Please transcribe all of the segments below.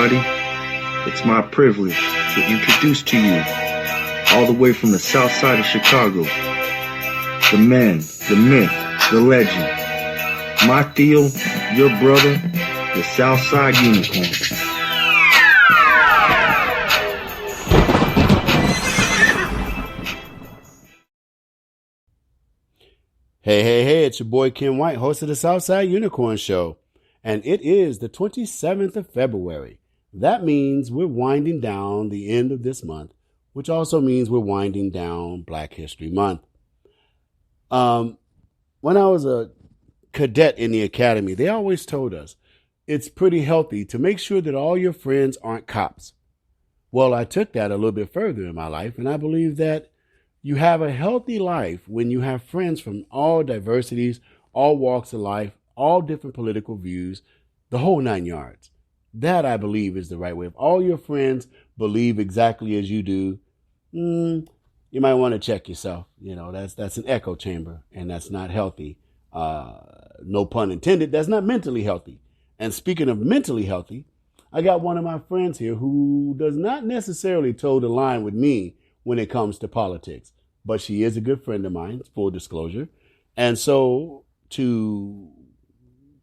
everybody. It's my privilege to introduce to you, all the way from the south side of Chicago, the man, the myth, the legend, my Theo, your brother, the Southside Unicorn. Hey, it's your boy Ken White, host of the Southside Unicorn Show. And it is the 27th of February. That means we're winding down the end of this month, which also means we're winding down Black History Month. When I was a cadet in the academy, they always told us it's pretty healthy to make sure that all your friends aren't cops. Well, I took that a little bit further in my life, and I believe that you have a healthy life when you have friends from all diversities, all walks of life, all different political views, the whole 9 yards. That, I believe, is the right way. If all your friends believe exactly as you do, you might want to check yourself. You know, that's an echo chamber, and that's not healthy. No pun intended. That's not mentally healthy. And speaking of mentally healthy, I got one of my friends here who does not necessarily toe the line with me when it comes to politics, but she is a good friend of mine, full disclosure. And so to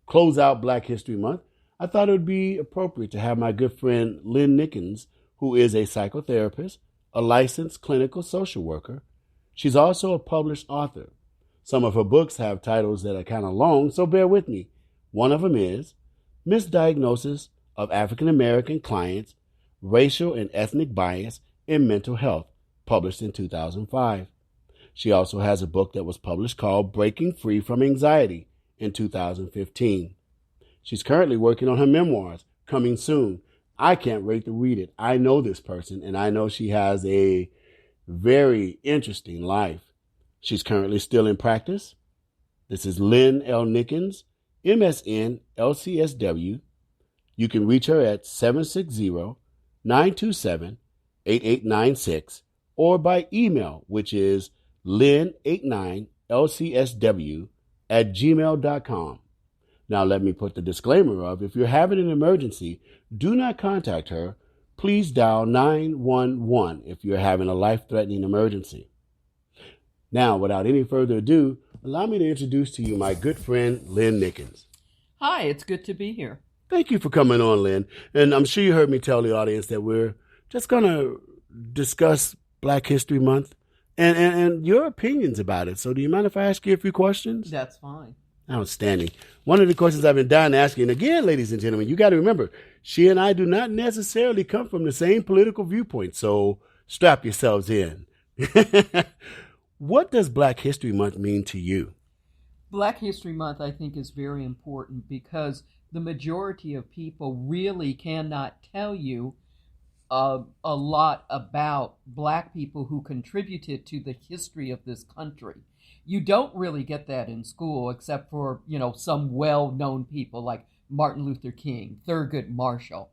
close out Black History Month, I thought it would be appropriate to have my good friend Lynn NICKENS, who is a psychotherapist, a licensed clinical social worker. She's also a published author. Some of her books have titles that are kind of long, so bear with me. One of them is Misdiagnosis of African American Clients, Racial and Ethnic Bias in Mental Health, published in 2005. She also has a book that was published called Breaking Free from Anxiety in 2015. She's currently working on her memoirs, coming soon. I can't wait to read it. I know this person, and I know she has a very interesting life. She's currently still in practice. This is Lynn L. NICKENS, MSN, LCSW. You can reach her at 760-927-8896 or by email, which is lynn89lcsw@gmail.com. Now, let me put the disclaimer of, if you're having an emergency, do not contact her. Please dial 911 if you're having a life-threatening emergency. Now, without any further ado, allow me to introduce to you my good friend, Lynn NICKENS. Hi, it's good to be here. Thank you for coming on, Lynn. And I'm sure you heard me tell the audience that we're just going to discuss Black History Month and your opinions about it. So do you mind if I ask you a few questions? That's fine. Outstanding. One of the questions I've been dying to ask you, and again, ladies and gentlemen, you got to remember, she and I do not necessarily come from the same political viewpoint, so strap yourselves in. What does Black History Month mean to you? Black History Month, I think, is very important because the majority of people really cannot tell you a lot about Black people who contributed to the history of this country. You don't really get that in school except for, some well-known people like Martin Luther King, Thurgood Marshall.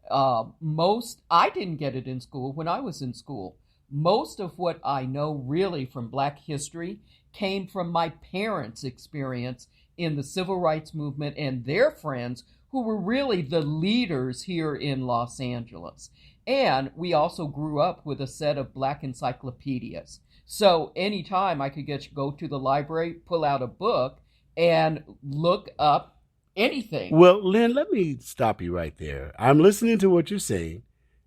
I didn't get it in school when I was in school. Most of what I know really from Black history came from my parents' experience in the civil rights movement and their friends who were really the leaders here in Los Angeles. And we also grew up with a set of Black encyclopedias. So anytime I could go to the library, pull out a book, and look up anything. Well, Lynn, let me stop you right there. I'm listening to what you're saying,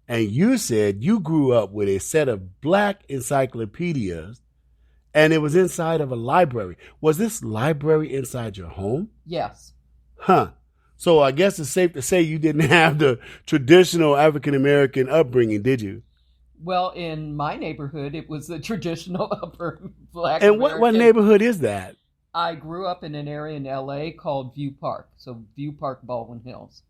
and you said you grew up with a set of Black encyclopedias, and it was inside of a library. Was this library inside your home? Yes. Huh. So I guess it's safe to say you didn't have the traditional African-American upbringing, did you? Well, in my neighborhood, it was the traditional upper Black And American. what neighborhood is that? I grew up in an area in L.A. called View Park, so View Park, Baldwin Hills.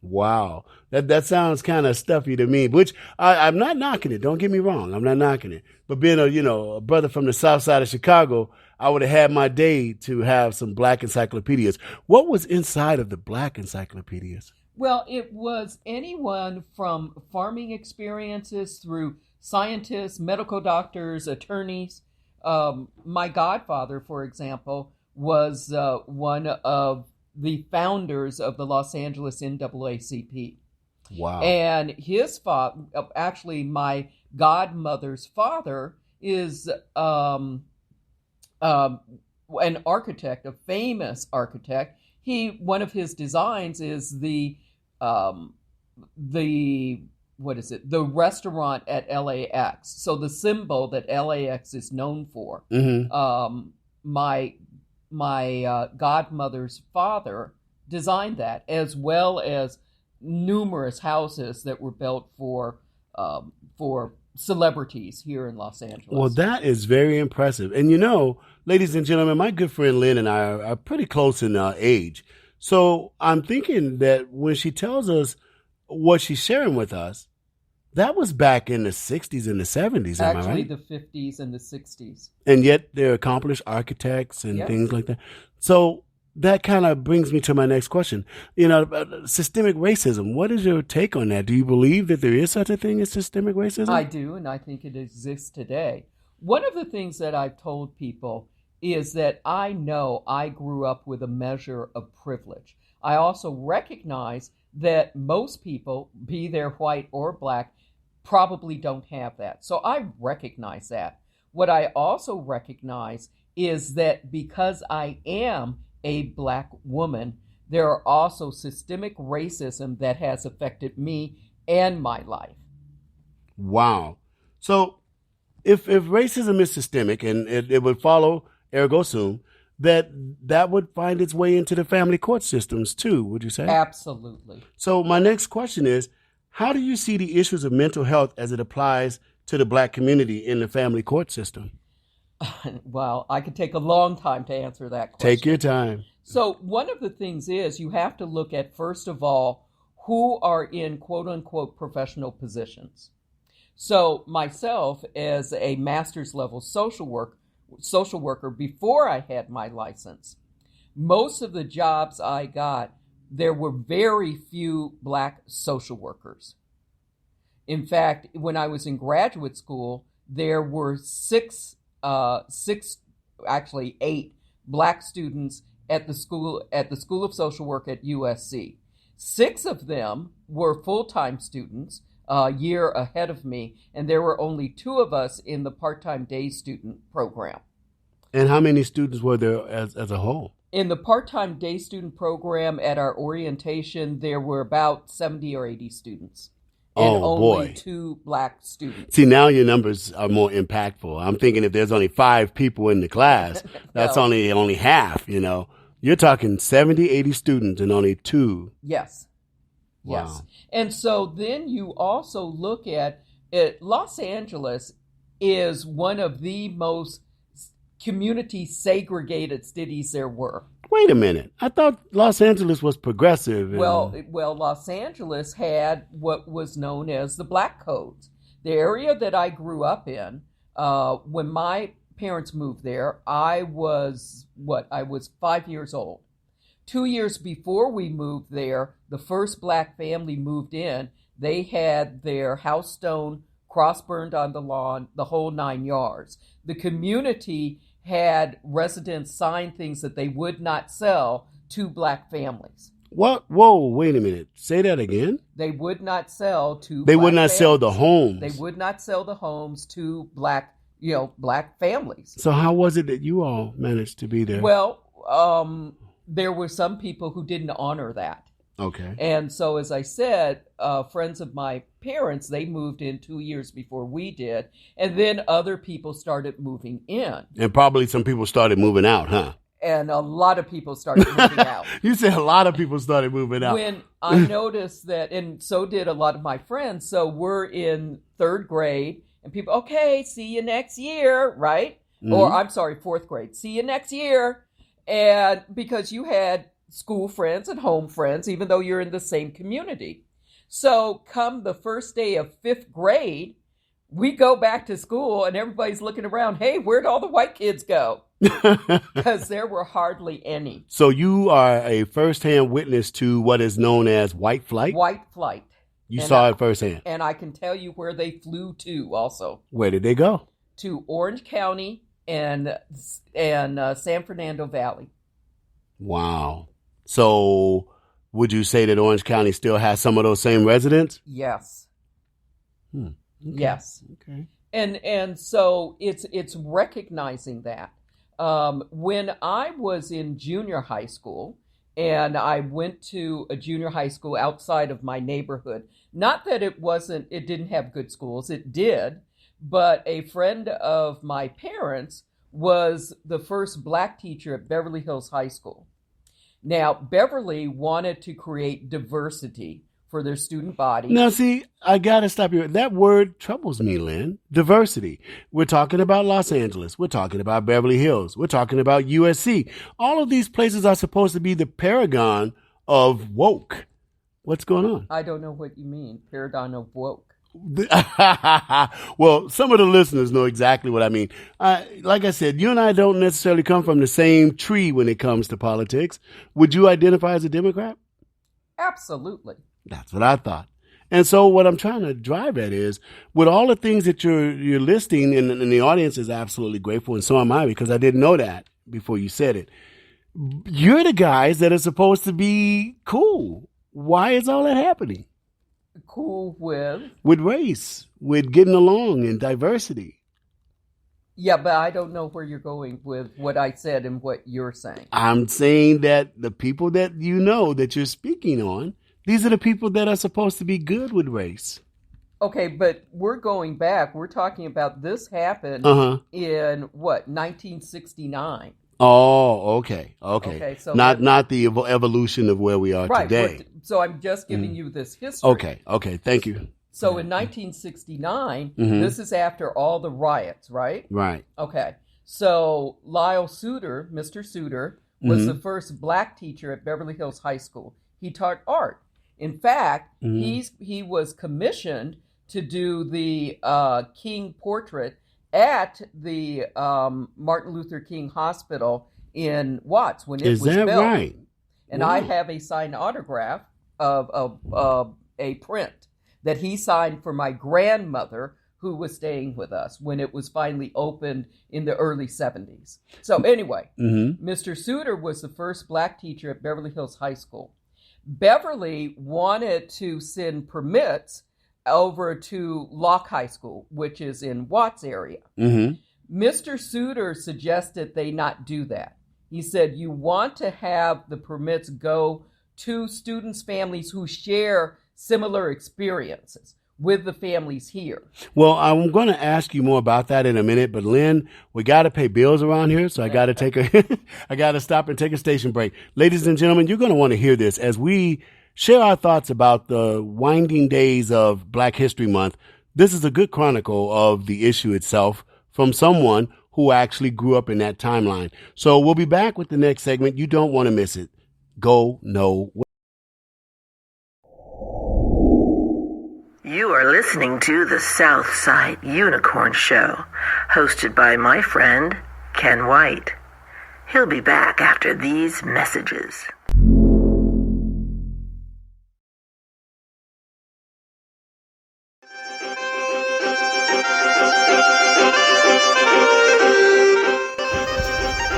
Wow. That sounds kind of stuffy to me, which I'm not knocking it. Don't get me wrong. I'm not knocking it. But being a brother from the south side of Chicago, I would have had my day to have some Black encyclopedias. What was inside of the Black encyclopedias? Well, it was anyone from farming experiences through scientists, medical doctors, attorneys. My godfather, for example, was one of the founders of the Los Angeles NAACP. Wow. And his father, actually my godmother's father, is an architect, a famous architect. One of his designs is the what is it? The restaurant at LAX. So the symbol that LAX is known for. Mm-hmm. My godmother's father designed that, as well as numerous houses that were built for celebrities here in Los Angeles. Well, that is very impressive. And you know, ladies and gentlemen, my good friend Lynn and I are pretty close in age. So I'm thinking that when she tells us what she's sharing with us, that was back in the 60s and the 70s, am I Actually, right? the 50s and the 60s. And yet they're accomplished architects and things like that. So that kind of brings me to my next question. You know, systemic racism. What is your take on that? Do you believe that there is such a thing as systemic racism? I do, and I think it exists today. One of the things that I've told people is that I know I grew up with a measure of privilege. I also recognize that most people, be they white or black, probably don't have that. So I recognize that. What I also recognize is that because I am a black woman, there are also systemic racism that has affected me and my life. Wow. So if racism is systemic, and it would follow, ergo sum, that would find its way into the family court systems too, would you say? Absolutely. So my next question is, how do you see the issues of mental health as it applies to the black community in the family court system? Well, I could take a long time to answer that question. Take your time. So one of the things is you have to look at, first of all, who are in quote unquote professional positions. So myself, as a master's level social worker before I had my license, most of the jobs I got, there were very few black social workers. In fact, when I was in graduate school, there were eight black students at the School of Social Work at USC. 6 of them were full-time students, a year ahead of me, and there were only 2 of us in the part-time day student program. And how many students were there as a whole? In the part-time day student program at our orientation, there were about 70 or 80 students. And only 2 black students. See, now your numbers are more impactful. I'm thinking if there's only 5 people in the class, that's only half, you know. You're talking 70, 80 students and only 2. Yes. Wow. Yes. And so then you also look at it. Los Angeles is one of the most community segregated cities there were. Wait a minute. I thought Los Angeles was progressive. Well, Los Angeles had what was known as the Black Codes. The area that I grew up in, when my parents moved there, I was 5 years old. 2 years before we moved there, the first black family moved in. They had their house stone cross burned on the lawn, the whole 9 yards. The community had residents sign things that they would not sell to black families. What? Whoa, wait a minute. Say that again? They would not sell to They black would not families. sell the homes. They would not sell the homes to black families. So how was it that you all managed to be there? Well, there were some people who didn't honor that. Okay. And so, as I said, friends of my parents, they moved in 2 years before we did. And then other people started moving in. And probably some people started moving out, huh? And a lot of people started moving out. You said a lot of people started moving out. When I noticed that, and so did a lot of my friends. So we're in 3rd grade and people, okay, see you next year, right? Mm-hmm. Or I'm sorry, 4th grade. See you next year. And because you had school friends and home friends, even though you're in the same community. So come the first day of 5th grade, we go back to school and everybody's looking around, hey, where'd all the white kids go? Because there were hardly any. So you are a firsthand witness to what is known as white flight? White flight. You saw it firsthand. And I can tell you where they flew to also. Where did they go? To Orange County and San Fernando Valley. Wow. So would you say that Orange County still has some of those same residents? Yes. Okay. Yes. Okay. And so it's recognizing that. When I was in junior high school, and I went to a junior high school outside of my neighborhood, not that it didn't have good schools, it did, but a friend of my parents was the first black teacher at Beverly Hills High School. Now, Beverly wanted to create diversity for their student body. Now, see, I got to stop you. That word troubles me, Lynn. Diversity. We're talking about Los Angeles. We're talking about Beverly Hills. We're talking about USC. All of these places are supposed to be the paragon of woke. What's going on? I don't know what you mean, paragon of woke. Well, some of the listeners know exactly what I mean. Like I said, you and I don't necessarily come from the same tree when it comes to politics. Would you identify as a Democrat? Absolutely. That's what I thought. And so what I'm trying to drive at is, with all the things that you're listing, and the audience is absolutely grateful, and so am I, because I didn't know that before you said it. You're the guys that are supposed to be cool. Why is all that happening? Cool with? With race, with getting along and diversity. Yeah, but I don't know where you're going with what I said and what you're saying. I'm saying that the people that you know that you're speaking on, these are the people that are supposed to be good with race. Okay, but we're going back. We're talking about this happened in, 1969. Oh, okay. So not the evolution of where we are today. So I'm just giving you this history. Okay, thank you. So in 1969, this is after all the riots, right? Right. Okay. So Lyle Suter, Mr. Suter, was the first black teacher at Beverly Hills High School. He taught art. In fact, he was commissioned to do the King portrait at the Martin Luther King Hospital in Watts when it was built. Is that right? And I have a signed autograph of a print that he signed for my grandmother, who was staying with us when it was finally opened in the early 70s. So anyway, Mr. Suter was the first black teacher at Beverly Hills High School. Beverly wanted to send permits over to Locke High School, which is in Watts area. Mr. Suter suggested they not do that. He said, you want to have the permits go to students' families who share similar experiences with the families here. Well, I'm going to ask you more about that in a minute, but Lynn, we got to pay bills around here, so I got to I got to stop and take a station break. Ladies and gentlemen, you're going to want to hear this as we share our thoughts about the winding days of Black History Month. This is a good chronicle of the issue itself from someone who actually grew up in that timeline. So we'll be back with the next segment. You don't want to miss it. Go nowhere. You are listening to the Southside Unicorn Show, hosted by my friend, Ken White. He'll be back after these messages.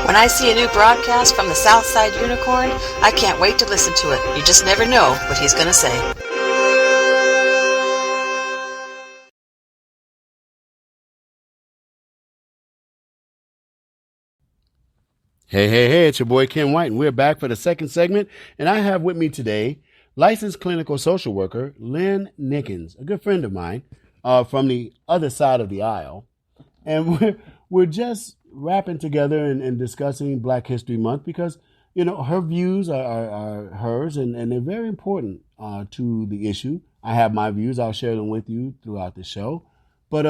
When I see a new broadcast from the Southside Unicorn, I can't wait to listen to it. You just never know what he's going to say. Hey, it's your boy Ken White, and we're back for the second segment. And I have with me today licensed clinical social worker Lynn NICKENS, a good friend of mine from the other side of the aisle. And we're just wrapping together and discussing Black History Month because, you know, her views are hers, and they're very important to the issue. I have my views. I'll share them with you throughout the show. But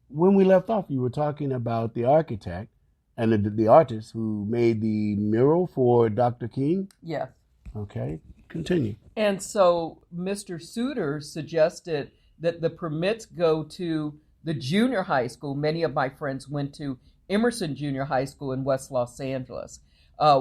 when we left off, you were talking about the architect and the artist who made the mural for Dr. King? Yes. Okay, continue. And so Mr. Suter suggested that the permits go to the junior high school. Many of my friends went to Emerson Junior High School in West Los Angeles.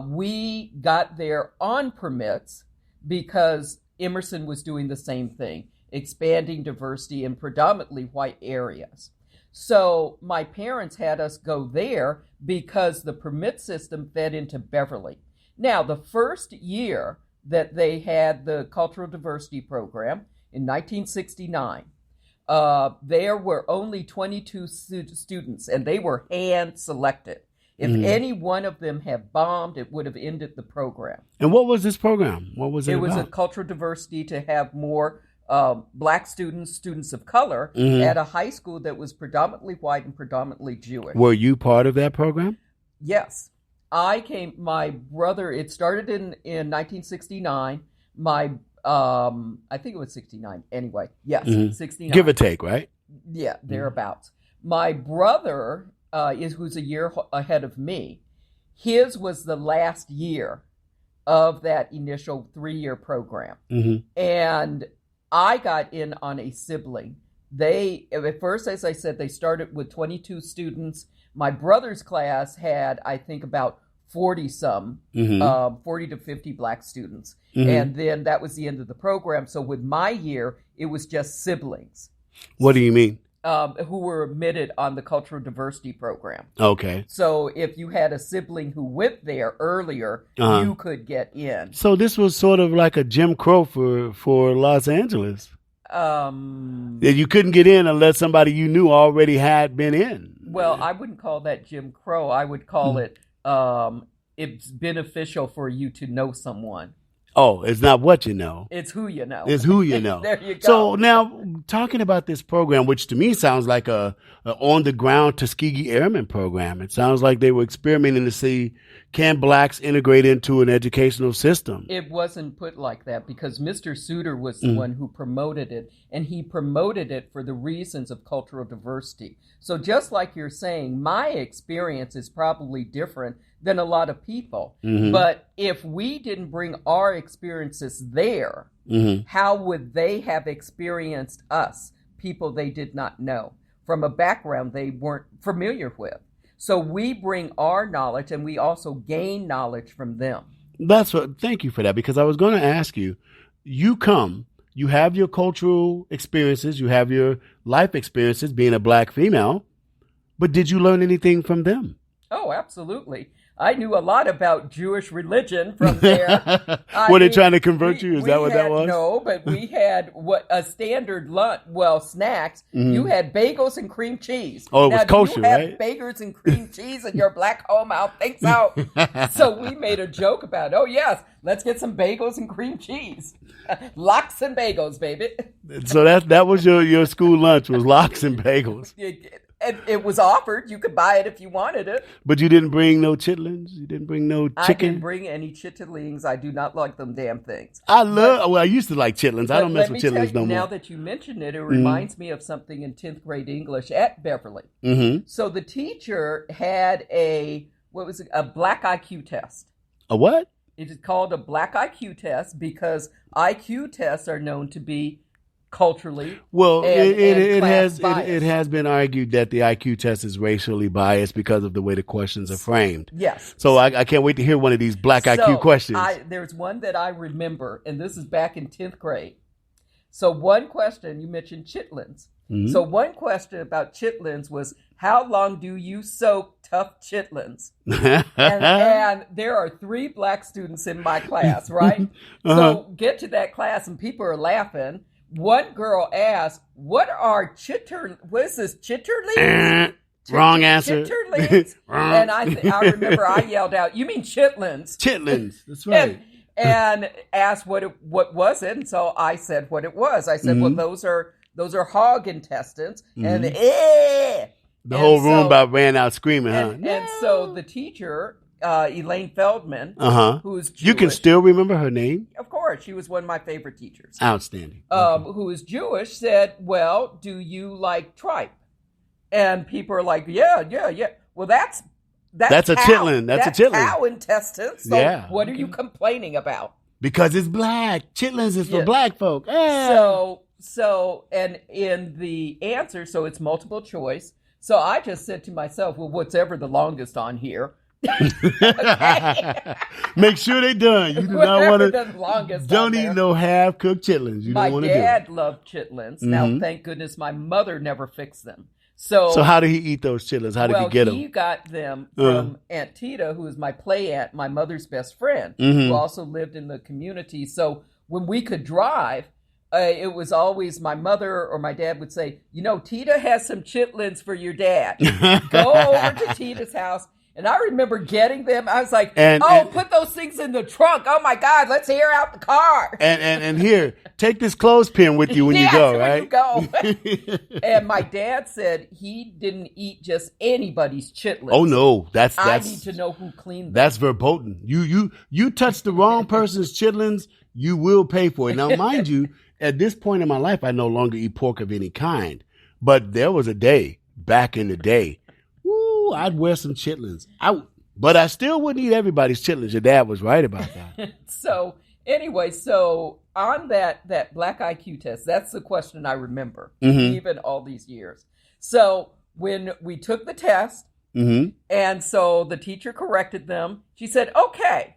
We got there on permits because Emerson was doing the same thing, expanding diversity in predominantly white areas. So my parents had us go there because the permit system fed into Beverly. Now, the first year that they had the cultural diversity program in 1969. There were only 22 students, and they were hand selected. If any one of them had bombed, it would have ended the program. And what was this program? What was it It was about? a cultural diversity to have more black students of color at a high school that was predominantly white and predominantly Jewish. Were you part of that program? Yes. My brother, it started in 1969. I think it was 69 anyway. Yes, 69. Give or take, right? Yeah, thereabouts. My brother, who's a year ahead of me, his was the last year of that initial 3-year program. And I got in on a sibling. At first, as I said, they started with 22 students. My brother's class had, I think, about 40 to 50 black students. And then that was the end of the program. So with my year, it was just siblings. What do you mean? Who were admitted on the cultural diversity program. Okay. So if you had a sibling who went there earlier, you could get in. So this was sort of like a Jim Crow for Los Angeles. You couldn't get in unless somebody you knew already had been in. Well, I wouldn't call that Jim Crow. I would call it it's beneficial for you to know someone. Oh, it's not what you know. It's who you know. It's who you know. There you go. So now, talking about this program, which to me sounds like a on-the-ground Tuskegee Airmen program. It sounds like they were experimenting to see, can blacks integrate into an educational system? It wasn't put like that because Mr. Souter was the one who promoted it, and he promoted it for the reasons of cultural diversity. So just like you're saying, my experience is probably different than a lot of people. But if we didn't bring our experiences there, how would they have experienced us, people they did not know, from a background they weren't familiar with? So we bring our knowledge, and we also gain knowledge from them. Thank you for that, because I was going to ask you, you have your cultural experiences, you have your life experiences being a black female, but did you learn anything from them? Oh, absolutely. I knew a lot about Jewish religion from there. Were they trying to convert you? Is that what that was? No, but we had a standard lunch, snacks. You had bagels and cream cheese. Oh, it was kosher, right? You have bagels and cream cheese in your black home, I think so. So we made a joke about, oh, yes, let's get some bagels and cream cheese. Lox and bagels, baby. So that was your school lunch, was lox and bagels. It was offered. You could buy it if you wanted it. But you didn't bring no chitlins? You didn't bring no chicken? I didn't bring any chitterlings. I do not like them damn things. I used to like chitlins. I don't mess with chitlins no more. Now that you mention it, it reminds me of something in 10th grade English at Beverly. So the teacher had a black IQ test. A what? It is called a black IQ test because IQ tests are known to be culturally. Well, it biased. has been argued that the IQ test is racially biased because of the way the questions are framed. Yes. So I can't wait to hear one of these black IQ questions. There's one that I remember, and this is back in 10th grade. So one question, you mentioned chitlins. So one question about chitlins was, how long do you soak tough chitlins? and there are 3 black students in my class, right? So get to that class and people are laughing. One girl asked, what is this, chitterlings? Wrong answer. Chitterlings? And I remember I yelled out, you mean chitlins? Chitlins, that's right. And asked what was it, and so I said what it was. I said, well, those are hog intestines, and the whole room about ran out screaming, and so the teacher, Elaine Feldman, who's Jewish. You can still remember her name? Of course, she was one of my favorite teachers. Outstanding. Who is Jewish, said, well, do you like tripe? And people are like, yeah. Well, that's a chitlin. That's a chitlin. Cow intestines. So what are you complaining about? Because it's black. Chitlins is for black folk. So, and in the answer, so it's multiple choice. So I just said to myself, well, whatever the longest on here. Make sure they done. You do not want to. Don't eat no half-cooked chitlins. You don't want to do. My dad loved chitlins. Now, thank goodness, my mother never fixed them. So how did he eat those chitlins? How did he get them? He got them from Aunt Tita, who is my play aunt, my mother's best friend, Mm-hmm. who also lived in the community. So when we could drive, it was always my mother or my dad would say, Tita has some chitlins for your dad. Go over to Tita's house. And I remember getting them. I was like, put those things in the trunk. Oh, my God, let's air out the car. And here, take this clothespin with you when you go, right? When you go. And my dad said he didn't eat just anybody's chitlins. Oh, no. I need to know who cleaned them. That's verboten. You touch the wrong person's chitlins, you will pay for it. Now, mind you, at this point in my life, I no longer eat pork of any kind. But there was a day, back in the day, I'd wear some chitlins out, but I still wouldn't eat everybody's chitlins. Your dad was right about that. So anyway, on that black IQ test, that's the question I remember, even all these years. So when we took the test, and so the teacher corrected them, she said, okay,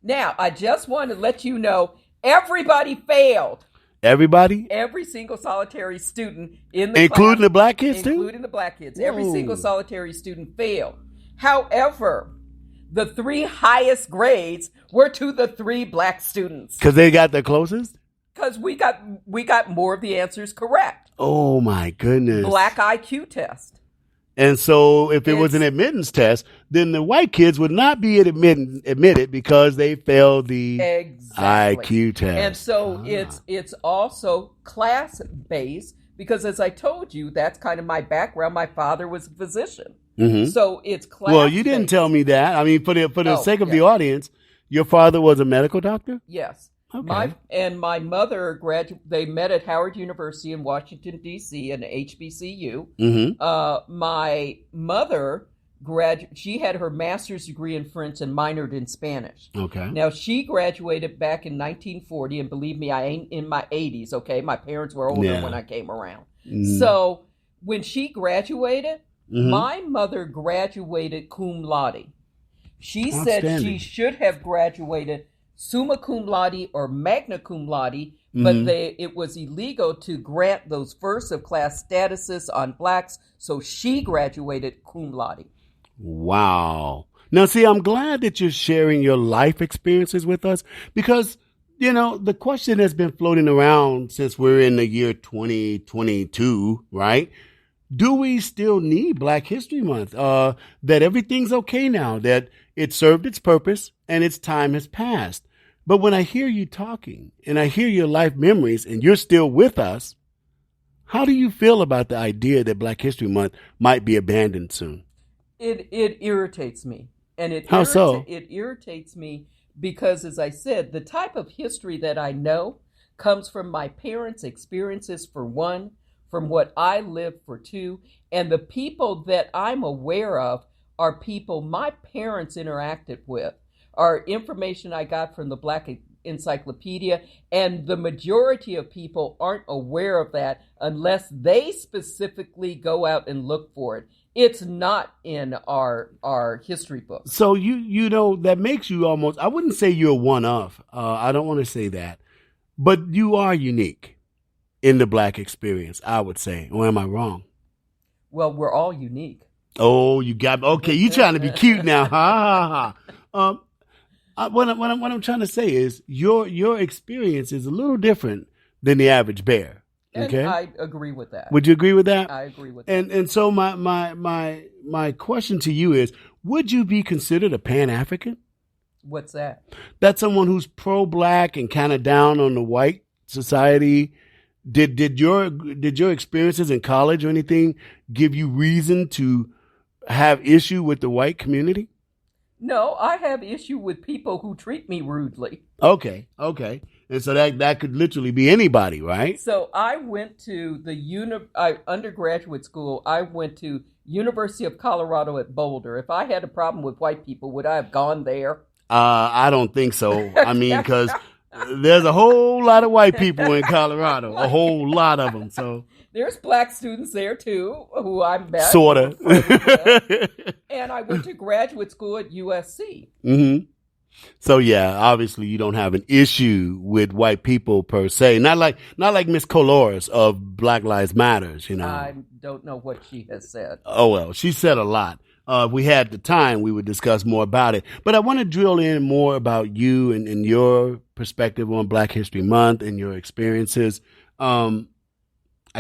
now I just want to let you know, everybody failed. Everybody? Every single solitary student in the Including class, the black kids too? Including the black kids. Every single solitary student failed. However, the 3 highest grades were to the 3 black students. Because they got the closest? Because we got more of the answers correct. Oh my goodness. Black IQ test. And so if it was an admittance test, then the white kids would not be admitted because they failed the IQ test. And so it's also class-based because, as I told you, that's kind of my background. My father was a physician. So it's class-based. Well, you didn't tell me that. I mean, for the sake of the audience, your father was a medical doctor? Yes. Okay. My mother they met at Howard University in Washington, D.C. in HBCU. My mother she had her master's degree in French and minored in Spanish. Okay. Now, she graduated back in 1940, and believe me, I ain't in my 80s, okay? My parents were older when I came around. So when she graduated, my mother graduated cum laude. She said she should have graduated summa cum laude or magna cum laude, but it was illegal to grant those first of class statuses on blacks, so she graduated cum laude. Wow. Now, see, I'm glad that you're sharing your life experiences with us because, the question has been floating around since we're in the year 2022, right? Do we still need Black History Month? That everything's okay now, that it served its purpose and its time has passed. But when I hear you talking and I hear your life memories and you're still with us, how do you feel about the idea that Black History Month might be abandoned soon? It irritates me. And it irritates me because, as I said, the type of history that I know comes from my parents' experiences, for one, from what I lived, for two, and the people that I'm aware of are people my parents interacted with, are information I got from the Black Encyclopedia, and the majority of people aren't aware of that unless they specifically go out and look for it. It's not in our history books. So that makes you almost, I wouldn't say you're one of, I don't want to say that, but you are unique in the Black experience, I would say. Or am I wrong? Well, we're all unique. Oh, you got, okay, you trying to be cute now. Ha, ha, ha. What I'm trying to say is your experience is a little different than the average bear. Okay, and I agree with that. Would you agree with that? I agree with that. And so my question to you is: would you be considered a Pan-African? What's that? That's someone who's pro-Black and kind of down on the white society. Did your experiences in college or anything give you reason to have issue with the white community? No, I have issue with people who treat me rudely. Okay. And so that could literally be anybody, right? So I went to the undergraduate school. I went to University of Colorado at Boulder. If I had a problem with white people, would I have gone there? I don't think so. I mean, because there's a whole lot of white people in Colorado, a whole lot of them. So there's Black students there too, who I met. Sorta. And I went to graduate school at USC. Mm-hmm. So yeah, obviously you don't have an issue with white people per se. Not like Miss Colores of Black Lives Matters, you know. I don't know what she has said. Oh well, she said a lot. If we had the time, we would discuss more about it. But I want to drill in more about you and your perspective on Black History Month and your experiences. I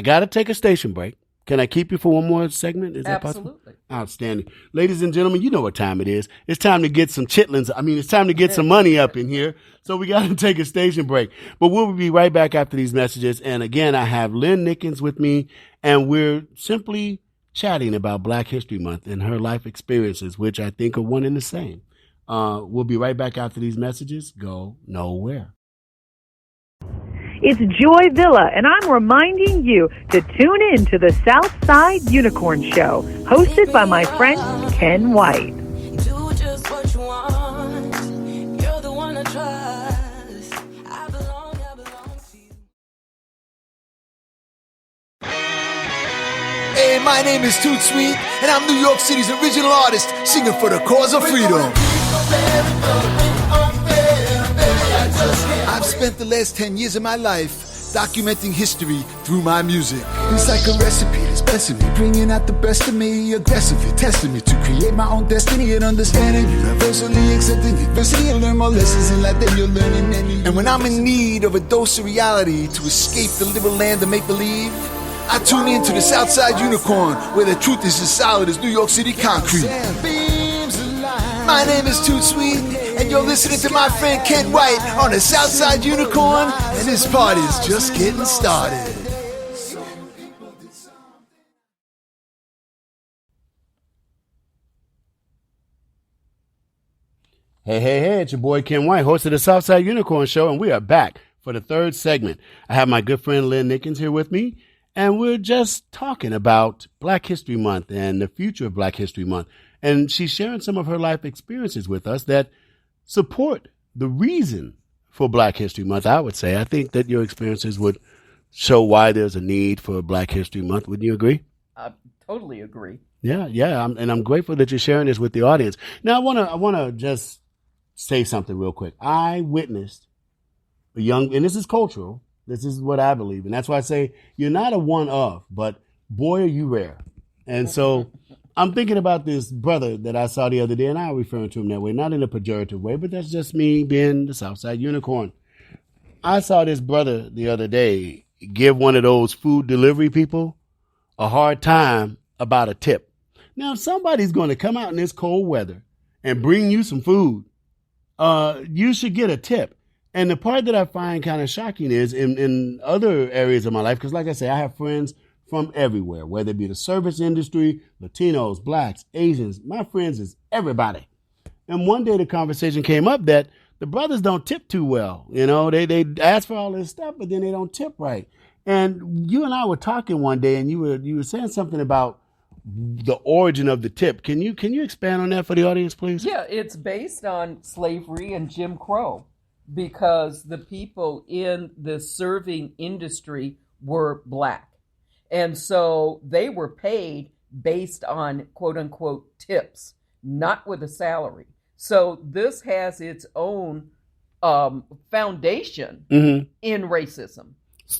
got to take a station break. Can I keep you for one more segment? Is that possible? Absolutely. Outstanding. Ladies and gentlemen, you know what time it is. It's time to get some chitlins. It's time to get some money up in here. So we got to take a station break. But we'll be right back after these messages. And again, I have Lynn NICKENS with me, and we're simply chatting about Black History Month and her life experiences, which I think are one and the same. We'll be right back after these messages. Go nowhere. It's Joy Villa, and I'm reminding you to tune in to the Southside Unicorn Show, hosted by my friend Ken White. Do just what you want. You're the one I trust. I belong to you. Hey, my name is Toot Sweet, and I'm New York City's original artist, singing for the cause of freedom. I've spent the last 10 years of my life documenting history through my music. It's like a recipe that's blessing me, bringing out the best of me, aggressively testing me to create my own destiny and understanding, universally accepting adversity and learn more lessons in life than you're learning any. And when I'm in need of a dose of reality to escape the liberal land of make-believe, I tune in to the Southside Unicorn, where the truth is as solid as New York City concrete. My name is Toot Sweet, and you're listening to my friend Ken White on the Southside Unicorn, and this party is just getting started. Hey, it's your boy Ken White, host of the Southside Unicorn Show, and we are back for the third segment. I have my good friend Lynn NICKENS here with me, and we're just talking about Black History Month and the future of Black History Month. And she's sharing some of her life experiences with us that support the reason for Black History Month, I would say. I think that your experiences would show why there's a need for Black History Month. Wouldn't you agree? I totally agree. Yeah. And I'm grateful that you're sharing this with the audience. Now, I want to just say something real quick. I witnessed a young, and this is cultural. This is what I believe. And that's why I say you're not a one of, but boy, are you rare. And so I'm thinking about this brother that I saw the other day, and I'm referring to him that way, not in a pejorative way, but that's just me being the Southside Unicorn. I saw this brother the other day give one of those food delivery people a hard time about a tip. Now, if somebody's going to come out in this cold weather and bring you some food, you should get a tip. And the part that I find kind of shocking is in other areas of my life, because like I say, I have friends from everywhere, whether it be the service industry, Latinos, blacks, Asians. My friends is everybody. And one day the conversation came up that the brothers don't tip too well. You know, they ask for all this stuff, but then they don't tip right. And you and I were talking one day, and you were saying something about the origin of the tip. Can you expand on that for the audience, please? Yeah, it's based on slavery and Jim Crow, because the people in the serving industry were black. And so they were paid based on quote unquote tips, not with a salary. So this has its own foundation in racism.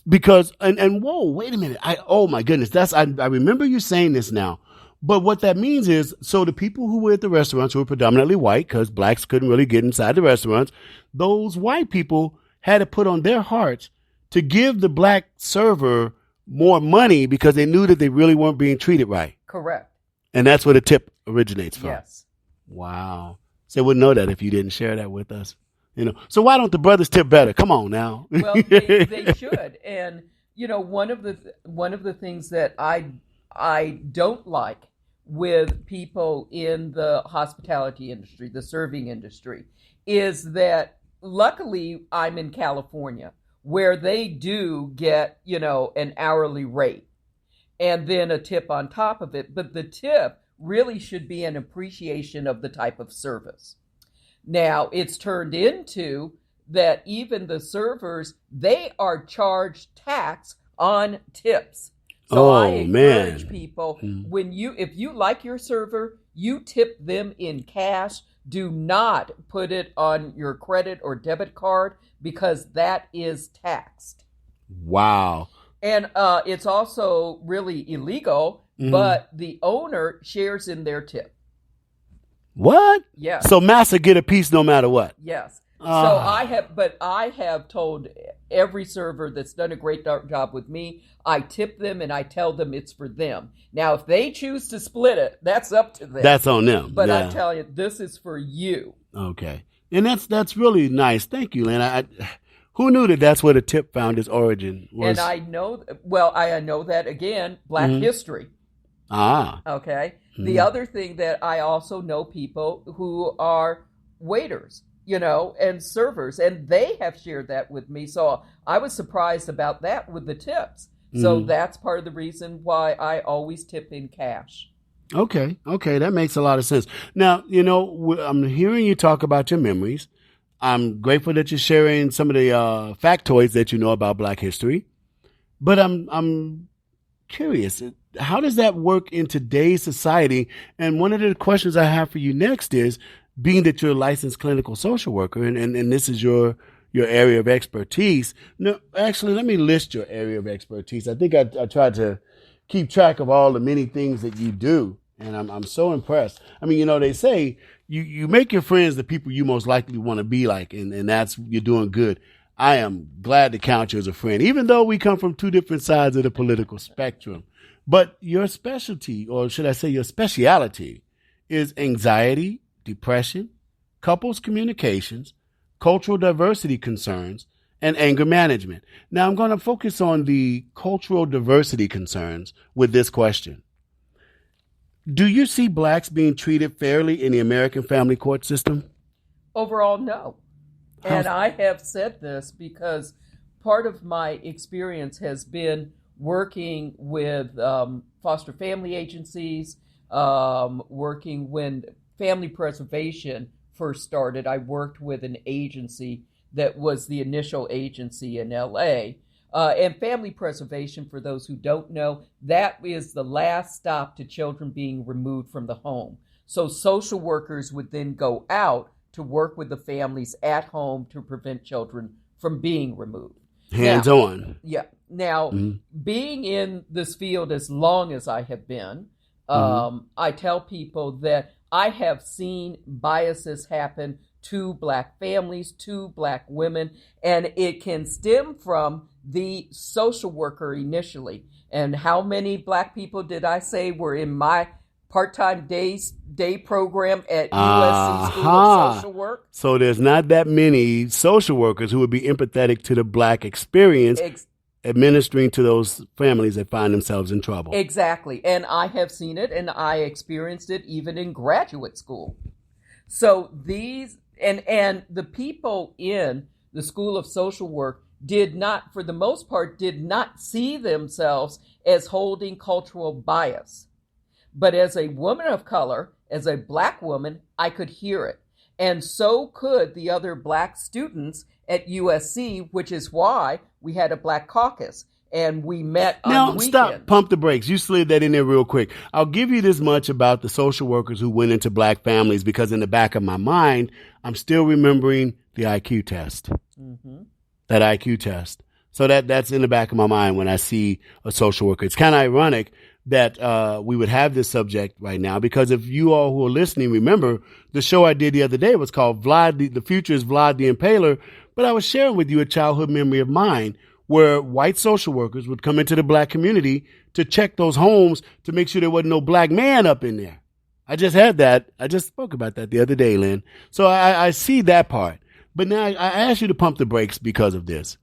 Because, and whoa, wait a minute. Oh my goodness. I remember you saying this now. But what that means is, so the people who were at the restaurants who were predominantly white, because blacks couldn't really get inside the restaurants, those white people had to put on their hearts to give the black server more money because they knew that they really weren't being treated right. Correct. And that's where the tip originates from. Yes. Wow. So they wouldn't know that if you didn't share that with us. You know, so why don't the brothers tip better? Come on now. Well, they should. And you know, one of the things that I don't like with people in the hospitality industry, the serving industry, is that luckily I'm in California, where they do get, you know, an hourly rate and then a tip on top of it. But the tip really should be an appreciation of the type of service. Now, it's turned into that even the servers, they are charged tax on tips. So I encourage people, if you like your server, you tip them in cash Do not put it on your credit or debit card because that is taxed. Wow. And it's also really illegal, but the owner shares in their tip. What? Yes. So Massa get a piece no matter what. Yes. So I have told every server that's done a great job with me, I tip them and I tell them it's for them. Now, if they choose to split it, that's up to them. That's on them. But yeah. I'm telling you, this is for you. Okay. And that's really nice. Thank you, Lynn. Who knew that that's where the tip found its origin was? And I know that, again, Black history. Ah. Okay. The other thing that I also know people who are waiters, and servers, and they have shared that with me. So I was surprised about that with the tips. So that's part of the reason why I always tip in cash. Okay, that makes a lot of sense. Now, I'm hearing you talk about your memories. I'm grateful that you're sharing some of the factoids that you know about Black history. But I'm curious, how does that work in today's society? And one of the questions I have for you next is, being that you're a licensed clinical social worker and this is your area of expertise. No, actually, let me list your area of expertise. I think I tried to keep track of all the many things that you do, and I'm so impressed. I mean, they say you make your friends the people you most likely want to be like, and that's, you're doing good. I am glad to count you as a friend, even though we come from two different sides of the political spectrum. But your specialty, or should I say your speciality, is anxiety, depression, couples communications, cultural diversity concerns, and anger management. Now, I'm going to focus on the cultural diversity concerns with this question. Do you see Blacks being treated fairly in the American family court system? Overall, no. And I have said this because part of my experience has been working with foster family agencies, working when family preservation first started. I worked with an agency that was the initial agency in LA. And family preservation, for those who don't know, that is the last stop to children being removed from the home. So social workers would then go out to work with the families at home to prevent children from being removed. Hands on. Yeah. Now, being in this field as long as I have been, I tell people that I have seen biases happen to Black families, to Black women, and it can stem from the social worker initially. And how many Black people did I say were in my part-time day program at USC School of Social Work? So there's not that many social workers who would be empathetic to the Black experience administering to those families that find themselves in trouble. Exactly. And I have seen it, and I experienced it even in graduate school. So these, and the people in the School of Social Work did not, for the most part, did not see themselves as holding cultural bias. But as a woman of color, as a Black woman, I could hear it. And so could the other Black students at USC, which is why we had a Black caucus. And we met on weekends. Now, stop. Pump the brakes. You slid that in there real quick. I'll give you this much about the social workers who went into Black families, because in the back of my mind, I'm still remembering the IQ test. That IQ test. So that's in the back of my mind when I see a social worker. It's kind of ironic that we would have this subject right now, because if you all who are listening remember, the show I did the other day was called The Future is Vlad the Impaler, but I was sharing with you a childhood memory of mine where white social workers would come into the Black community to check those homes to make sure there wasn't no Black man up in there. I just had that. I just spoke about that the other day, Lynn. So I see that part. But now I ask you to pump the brakes because of this.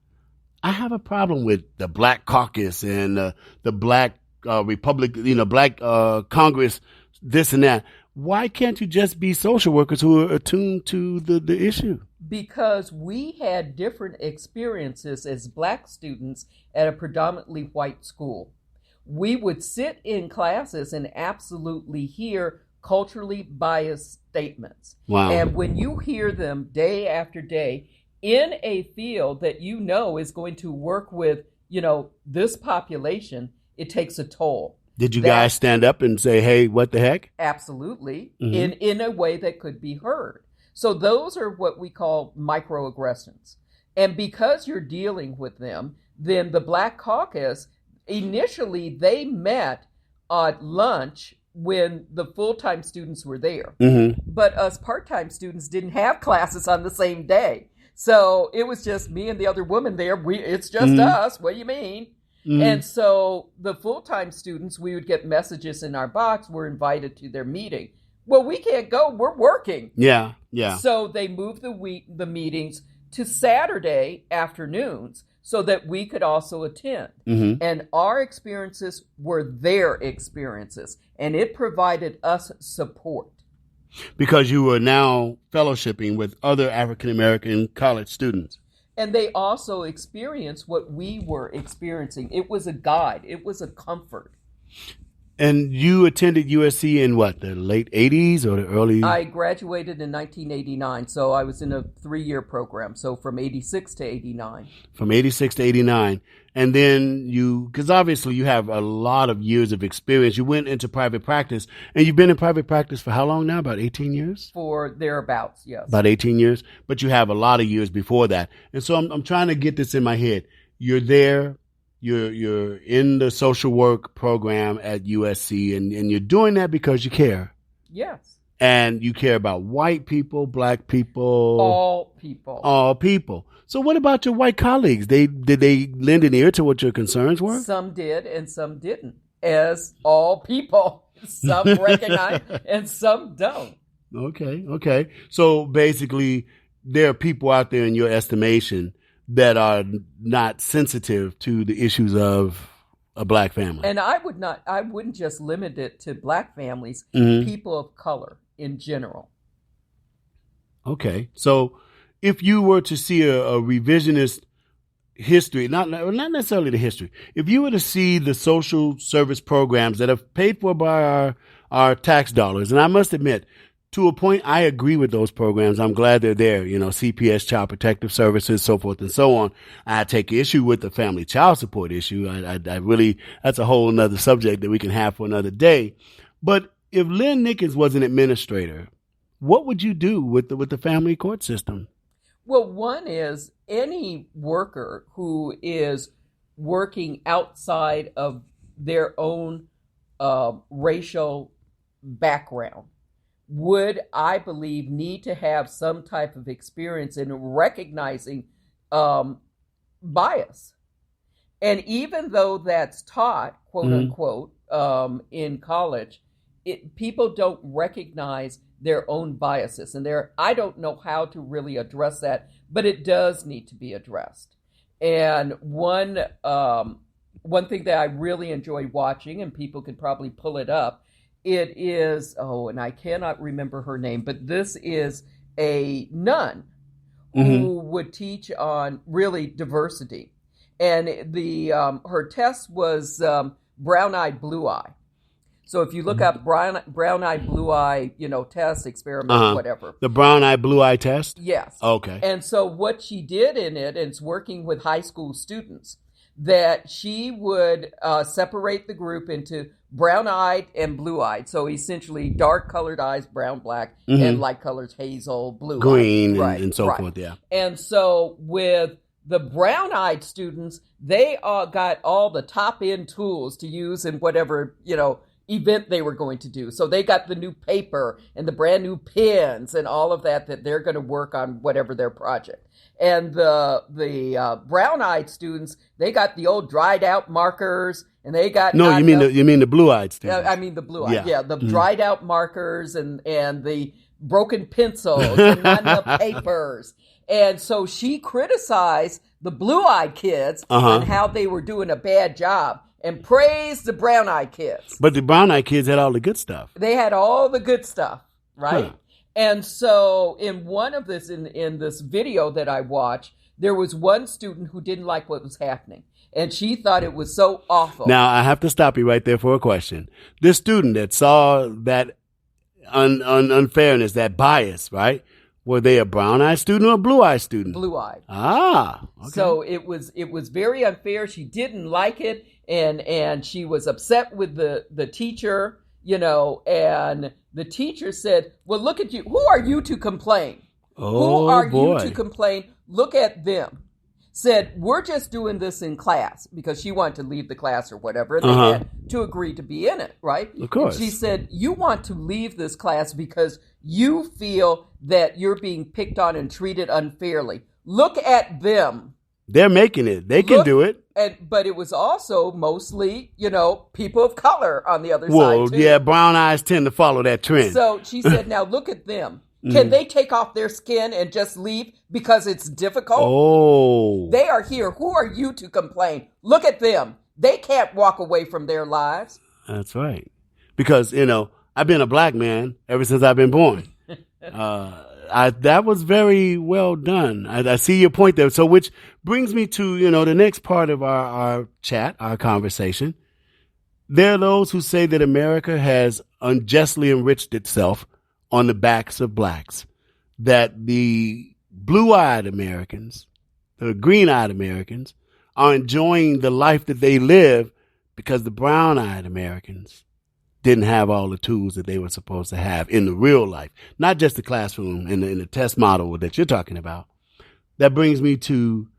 I have a problem with the Black caucus and the Black Republic, Black Congress, this and that. Why can't you just be social workers who are attuned to the issue? Because we had different experiences as Black students at a predominantly white school. We would sit in classes and absolutely hear culturally biased statements. Wow. And when you hear them day after day in a field that is going to work with, this population, it takes a toll. Did you guys stand up and say, hey, what the heck? Absolutely, in a way that could be heard. So those are what we call microaggressions. And because you're dealing with them, then the Black Caucus, initially they met at lunch when the full-time students were there. But us part-time students didn't have classes on the same day. So it was just me and the other woman there. It's just us. What do you mean? And so the full-time students, we would get messages in our box, we're invited to their meeting. Well, we can't go. We're working. Yeah. So they moved the meetings to Saturday afternoons so that we could also attend. And our experiences were their experiences, and it provided us support. Because you were now fellowshipping with other African-American college students. And they also experienced what we were experiencing. It was a guide. It was a comfort. And you attended USC in what, the late 80s or the early? I graduated in 1989, so I was in a 3-year program, so from 86 to 89. From 86 to 89. And then because obviously you have a lot of years of experience. You went into private practice, and you've been in private practice for how long now? About 18 years? For thereabouts, yes. About 18 years. But you have a lot of years before that. And so I'm trying to get this in my head. You're there. You're in the social work program at USC, and you're doing that because you care. Yes. And you care about white people, black people. All people. All people. So what about your white colleagues? Did they lend an ear to what your concerns were? Some did and some didn't, as all people. Some recognize and some don't. Okay. So basically, there are people out there in your estimation that are not sensitive to the issues of a black family. And I wouldn't just limit it to black families, people of color in general. Okay. So if you were to see a revisionist history, not necessarily the history, if you were to see the social service programs that are paid for by our tax dollars, and I must admit, to a point, I agree with those programs. I'm glad they're there. CPS, Child Protective Services, so forth and so on. I take issue with the family child support issue. I really, that's a whole nother subject that we can have for another day. But if Lynn Nickens was an administrator, what would you do with the family court system? Well, one is any worker who is working outside of their own racial background would, I believe, need to have some type of experience in recognizing bias. And even though that's taught, quote unquote, in college, people don't recognize their own biases. And I don't know how to really address that, but it does need to be addressed. And one thing that I really enjoy watching, and people could probably pull it up, it is, and I cannot remember her name, but this is a nun who would teach on really diversity. And her test was brown-eyed, blue-eye. So if you look up brown-eyed, blue-eye, test, experiment, whatever. The brown-eyed, blue-eye test? Yes. Okay. And so what she did in it, and it's working with high school students, that she would separate the group into brown-eyed and blue-eyed. So essentially dark-colored eyes, brown, black, and light colors, hazel, blue, green, and so forth, yeah. And so with the brown-eyed students, they got all the top-end tools to use in whatever, event they were going to do. So they got the new paper and the brand new pens and all of that they're going to work on whatever their project. And the brown-eyed students, they got the old dried-out markers, and they got you mean the blue-eyed students? I mean the blue-eyed, the dried-out markers and the broken pencils and not enough papers. And so she criticized the blue-eyed kids on how they were doing a bad job, and praised the brown-eyed kids. But the brown-eyed kids had all the good stuff. They had all the good stuff, right? Huh. And so in one of this, in this video that I watched, there was one student who didn't like what was happening. And she thought it was so awful. Now, I have to stop you right there for a question. This student that saw that unfairness, that bias, right? Were they a brown-eyed student or a blue-eyed student? Blue-eyed. Ah, okay. So it was very unfair. She didn't like it. and she was upset with the teacher, and the teacher said, well, look at you. Who are you to complain? Oh, Who are boy. you to complain? Look at them. Said, we're just doing this in class, because she wanted to leave the class or whatever. And they had to agree to be in it, right? Of course. And she said, you want to leave this class because you feel that you're being picked on and treated unfairly. Look at them. They're making it. They can do it. But it was also mostly, people of color on the other side, Well, too. yeah, brown eyes tend to follow that trend. So she said, now look at them. Can they take off their skin and just leave because it's difficult? Oh. They are here. Who are you to complain? Look at them. They can't walk away from their lives. That's right. Because, I've been a black man ever since I've been born. That was very well done. I see your point there. So which brings me to, the next part of our chat, our conversation. There are those who say that America has unjustly enriched itself on the backs of blacks, that the blue-eyed Americans, the green-eyed Americans, are enjoying the life that they live because the brown-eyed Americans didn't have all the tools that they were supposed to have in the real life, not just the classroom in the test model that you're talking about. That brings me to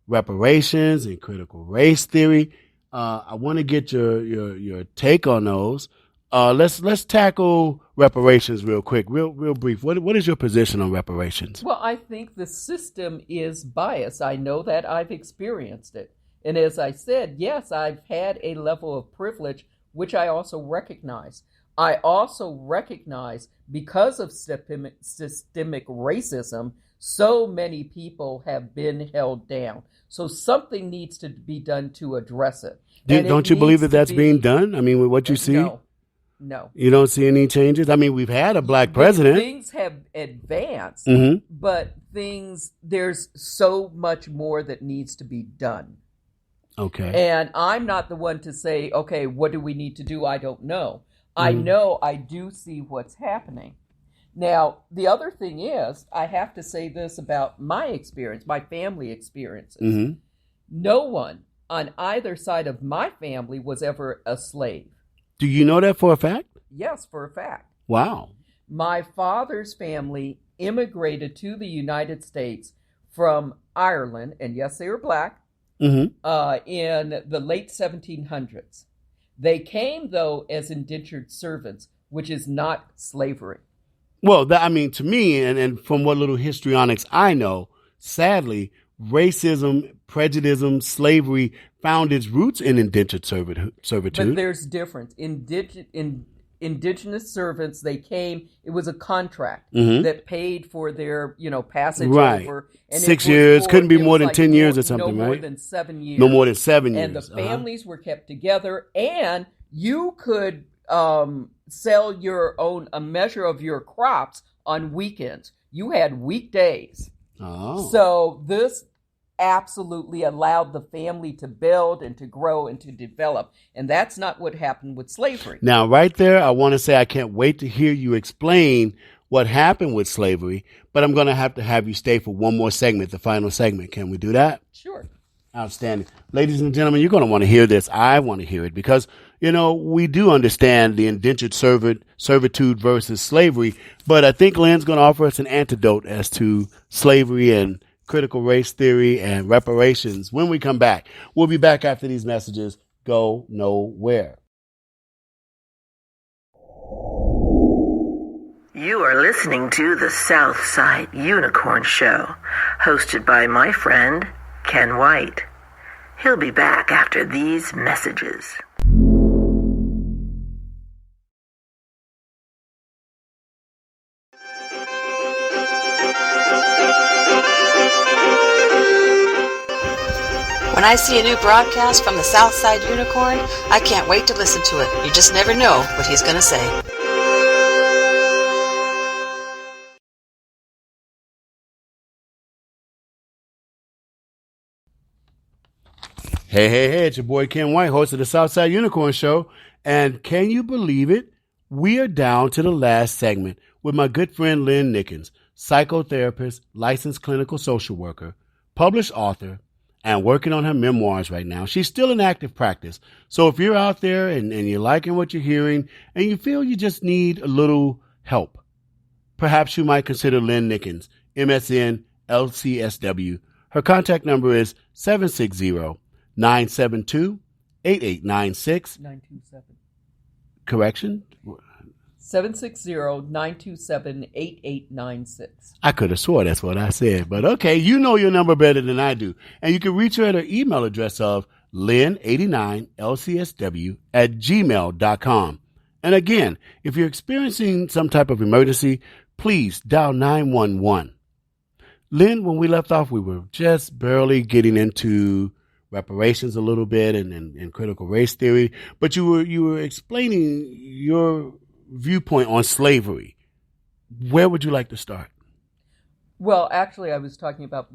reparations and critical race theory. I want to get your take on those. Let's tackle reparations real quick, real brief. What is your position on reparations? Well, I think the system is biased. I know that. I've experienced it. And as I said, yes, I've had a level of privilege, which I also recognize. I also recognize because of systemic racism, so many people have been held down. So something needs to be done to address it. Don't you believe that that's being done? I mean, with what you see? No. You don't see any changes? I mean, we've had a black president. Things have advanced, Mm-hmm. but there's so much more that needs to be done. Okay. And I'm not the one to say, okay, what do we need to do? I don't know. I know I do see what's happening. Now, the other thing is, I have to say this about my experience, my family experiences. Mm-hmm. No one on either side of my family was ever a slave. Do you know that for a fact? Yes, for a fact. Wow. My father's family immigrated to the United States from Ireland, and yes, they were black, in the late 1700s. They came, though, as indentured servants, which is not slavery. Well, to me, and from what little histrionics I know, sadly, racism, prejudice, slavery found its roots in indentured servitude. But there's difference. Indigenous servants, they came, it was a contract that paid for their, passage over. And 6 years, couldn't be more than 10 years or something, no right? No more than 7 years. No more than 7 years. And the families were kept together, and you could sell a measure of your crops on weekends. You had weekdays. Oh. So this absolutely allowed the family to build and to grow and to develop. And that's not what happened with slavery. Now, right there, I want to say I can't wait to hear you explain what happened with slavery, but I'm going to have you stay for one more segment, the final segment. Can we do that? Sure. Outstanding. Ladies and gentlemen, you're going to want to hear this. I want to hear it because, we do understand the indentured servitude versus slavery, but I think Lynn's going to offer us an antidote as to slavery and critical race theory and reparations when we come back. We'll be back after these messages. Go nowhere. You are listening to the Southside Unicorn Show, hosted by my friend, Ken White. He'll be back after these messages. When I see a new broadcast from the Southside Unicorn, I can't wait to listen to it. You just never know what he's going to say. Hey, it's your boy Ken White, host of the Southside Unicorn Show. And can you believe it? We are down to the last segment with my good friend Lynn NICKENS, psychotherapist, licensed clinical social worker, published author, and working on her memoirs right now. She's still in active practice. So if you're out there and you're liking what you're hearing and you feel you just need a little help, perhaps you might consider Lynn NICKENS, MSN LCSW. Her contact number is 760-972-8896. 927. Correction? 760-927-8896. I could have swore that's what I said, but okay, you know your number better than I do. And you can reach her at her email address of lynn89lcsw@gmail.com. And again, if you're experiencing some type of emergency, please dial 911. Lynn, when we left off, we were just barely getting into reparations a little bit and critical race theory, but you were explaining your viewpoint on slavery. Where would you like to start? Well, actually, I was talking about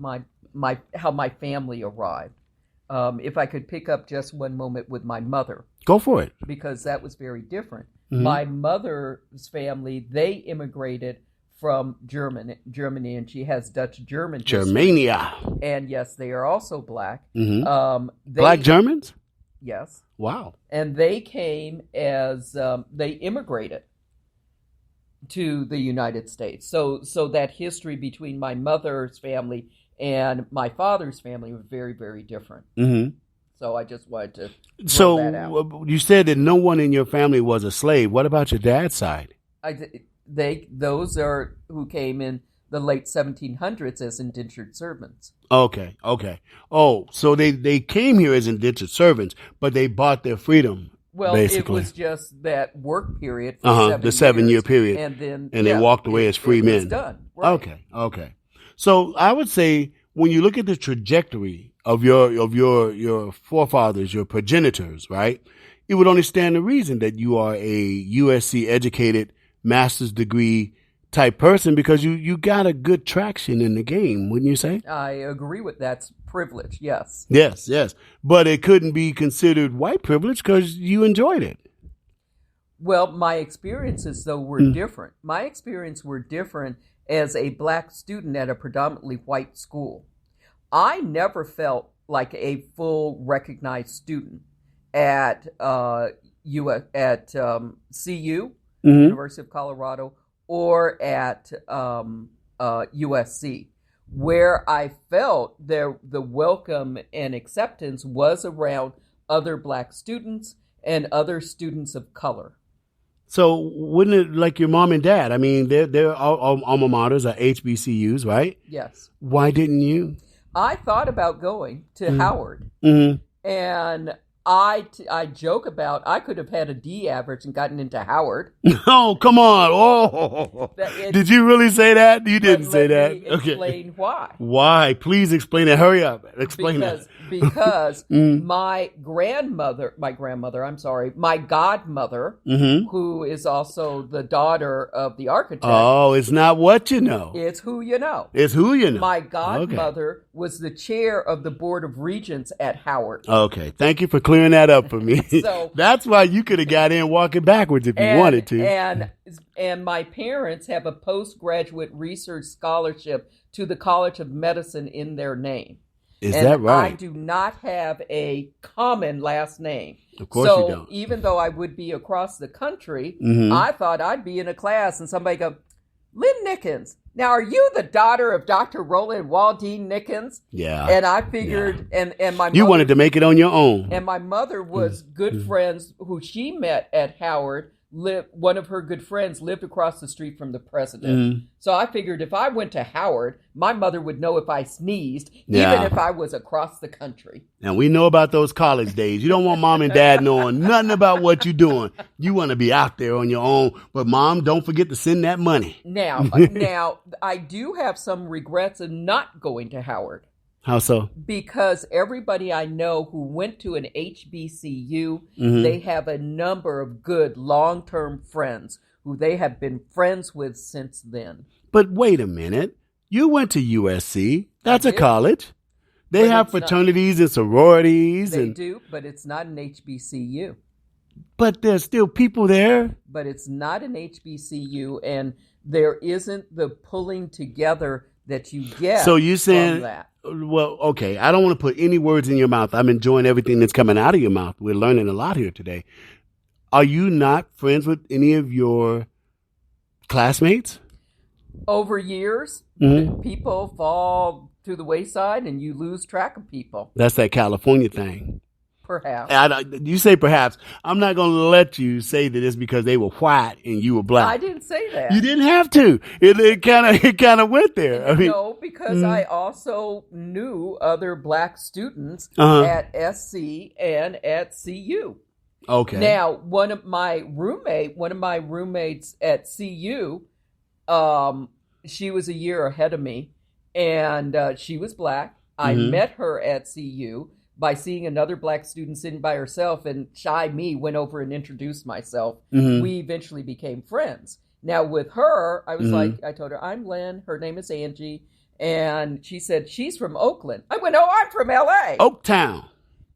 how my family arrived. If I could pick up just one moment with my mother. Go for it. Because that was very different. Mm-hmm. My mother's family, they immigrated from Germany, and she has Dutch-German history. Germania. And yes, they are also black. Mm-hmm. Black Germans? Yes. Wow. And they came as, they immigrated to the United States. So that history between my mother's family and my father's family was very, very different. Mm-hmm. So I just wanted to throw that out. So you said that no one in your family was a slave. What about your dad's side? Those are who came in the late 1700s as indentured servants. Okay. Oh, so they came here as indentured servants, but they bought their freedom. Well, basically. It was just that work period for the 7-year period. And they walked away as free men. It was done. Right. Okay. So I would say when you look at the trajectory of your forefathers, your progenitors, right, it would only stand to reason that you are a USC educated master's degree type person because you got a good traction in the game, wouldn't you say? I agree with that's privilege, yes. Yes. But it couldn't be considered white privilege because you enjoyed it. Well, my experiences, though, were different. My experience were different as a black student at a predominantly white school. I never felt like a full recognized student at CU, University of Colorado, or at USC, where I felt the welcome and acceptance was around other black students and other students of color. So wouldn't it, like your mom and dad, I mean, their alma maters are HBCUs, right? Yes. Why didn't you? I thought about going to Howard, and I joke about I could have had a D average and gotten into Howard. Oh, come on. Oh, did you really say that? You didn't say that. Let me explain why. Why? Please explain it. Hurry up. Explain that. Because my godmother, who is also the daughter of the architect. Oh, it's not what you know. It's who you know. It's who you know. My godmother was the chair of the Board of Regents at Howard. Okay. Thank you for clearing that up for me. So that's why you could have got in walking backwards if you wanted to. And my parents have a postgraduate research scholarship to the College of Medicine in their name. Is that right? I do not have a common last name. Of course you don't. So even though I would be across the country, I thought I'd be in a class and somebody go, Lynn NICKENS. Now, are you the daughter of Dr. Roland Waldine NICKENS? Yeah. And I figured, and my mother, you wanted to make it on your own. And my mother was good friends who she met at Howard. One of her good friends lived across the street from the president. So I figured if I went to Howard, my mother would know if I sneezed, even if I was across the country. And we know about those college days. You don't want mom and dad knowing nothing about what you're doing. You want to be out there on your own. But mom, don't forget to send that money. Now, I do have some regrets of not going to Howard. How so? Because everybody I know who went to an HBCU, they have a number of good long-term friends who they have been friends with since then. But wait a minute. You went to USC. That's a college. They have fraternities and sororities. They do, but it's not an HBCU. But there's still people there. But it's not an HBCU, and there isn't the pulling together that you get So you saying, from that. well, okay, I don't want to put any words in your mouth. I'm enjoying everything that's coming out of your mouth. We're learning a lot here today. Are you not friends with any of your classmates? Over years, Mm-hmm. people fall to the wayside and you lose track of people, That's that California thing. perhaps. You say perhaps. I'm not going to let you say that it's because they were white and you were black. I didn't say that. You didn't have to. It kind of went there. I mean, No, because I also knew other black students Uh-huh. at SC and at CU. okay. Now, one of my roommates at CU, she was a year ahead of me, and she was black. I Mhm. met her at CU by seeing another black student sitting by herself, and shy me went over and introduced myself. Mhm. We eventually became friends. Now, with her, I was Mhm. like, I told her, I'm Lynn, her name is Angie, and she said, she's from Oakland. I went, oh, I'm from LA. Oaktown.